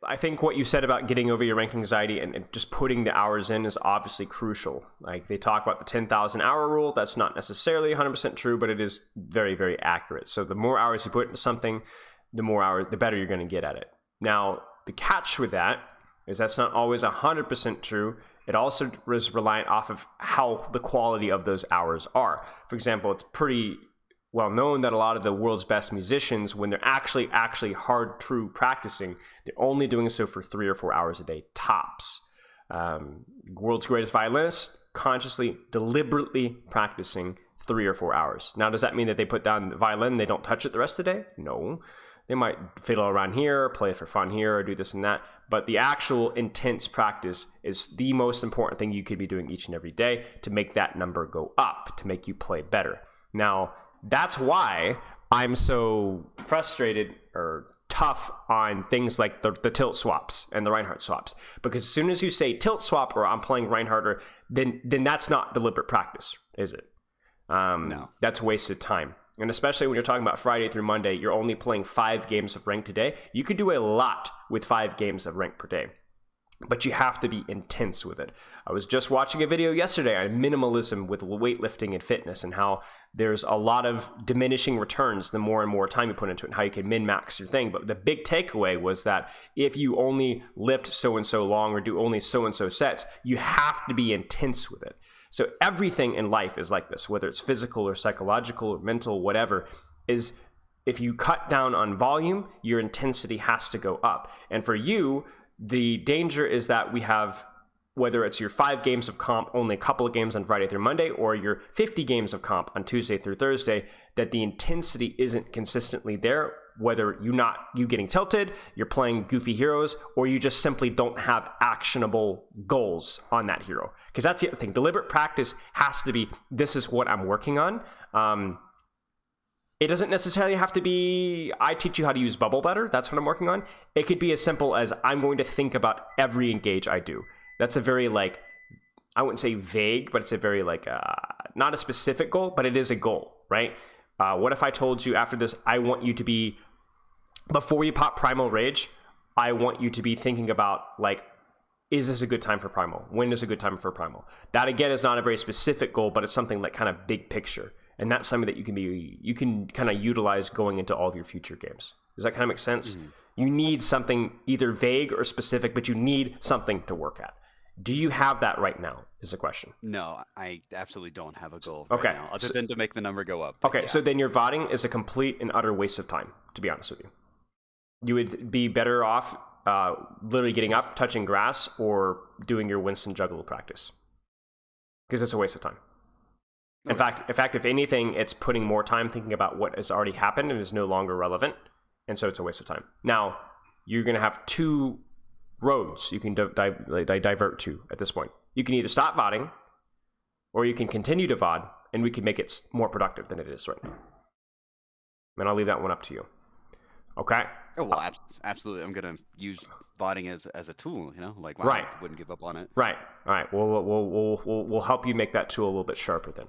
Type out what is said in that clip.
I think what you said about getting over your rank anxiety and just putting the hours in is obviously crucial. Like they talk about the 10,000 hour rule. That's not necessarily 100% true, but it is very, very accurate. So the more hours you put into something, the better you're going to get at it. Now, the catch with that is that's not always 100% true. It also is reliant off of how the quality of those hours are. For example, it's pretty well known that a lot of the world's best musicians, when they're actually hard true practicing, they're only doing so for 3 or 4 hours a day tops. World's greatest violinists consciously, deliberately practicing 3 or 4 hours. Now, does that mean that they put down the violin and they don't touch it the rest of the day? No. They might fiddle around here, play for fun here, or do this and that. But the actual intense practice is the most important thing you could be doing each and every day to make that number go up, to make you play better. Now, that's why I'm so frustrated or tough on things like the tilt swaps and the Reinhardt swaps. Because as soon as you say tilt swap or I'm playing Reinhardt, then that's not deliberate practice, is it? No. That's wasted time. And especially when you're talking about Friday through Monday, you're only playing 5 games of ranked a day. You could do a lot with 5 games of ranked per day, but you have to be intense with it. I was just watching a video yesterday on minimalism with weightlifting and fitness and how there's a lot of diminishing returns the more and more time you put into it and how you can min-max your thing. But the big takeaway was that if you only lift so-and-so long or do only so-and-so sets, you have to be intense with it. So everything in life is like this, whether it's physical or psychological or mental, whatever, is if you cut down on volume, your intensity has to go up. And for you, the danger is that we have, whether it's your 5 games of comp, only a couple of games on Friday through Monday, or your 50 games of comp on Tuesday through Thursday, that the intensity isn't consistently there, whether you getting tilted, you're playing goofy heroes, or you just simply don't have actionable goals on that hero. Because that's the other thing. Deliberate practice has to be, this is what I'm working on. It doesn't necessarily have to be, I teach you how to use bubble better. That's what I'm working on. It could be as simple as I'm going to think about every engage I do. That's a very I wouldn't say vague, but it's a very not a specific goal, but it is a goal, right? What if I told you after this, I want you to be, before you pop Primal Rage, I want you to be thinking about is this a good time for Primal? When is a good time for Primal? That again is not a very specific goal, but it's something kind of big picture. And that's something that you can kind of utilize going into all of your future games. Does that kind of make sense? Mm-hmm. You need something either vague or specific, but you need something to work at. Do you have that right now is the question. No, I absolutely don't have a goal right now, other than to make the number go up. Okay, so then your VODing is a complete and utter waste of time, to be honest with you. You would be better off literally getting up, touching grass, or doing your Winston Juggalo practice. Because it's a waste of time. In fact, if anything, it's putting more time thinking about what has already happened and is no longer relevant, and so it's a waste of time. Now, you're going to have 2 roads you can divert to at this point. You can either stop VODing, or you can continue to VOD, and we can make it more productive than it is right now. And I'll leave that one up to you. Okay? Oh, well, absolutely. I'm going to use VODing as a tool, Right. I wouldn't give up on it. Right. All right. We'll help you make that tool a little bit sharper then.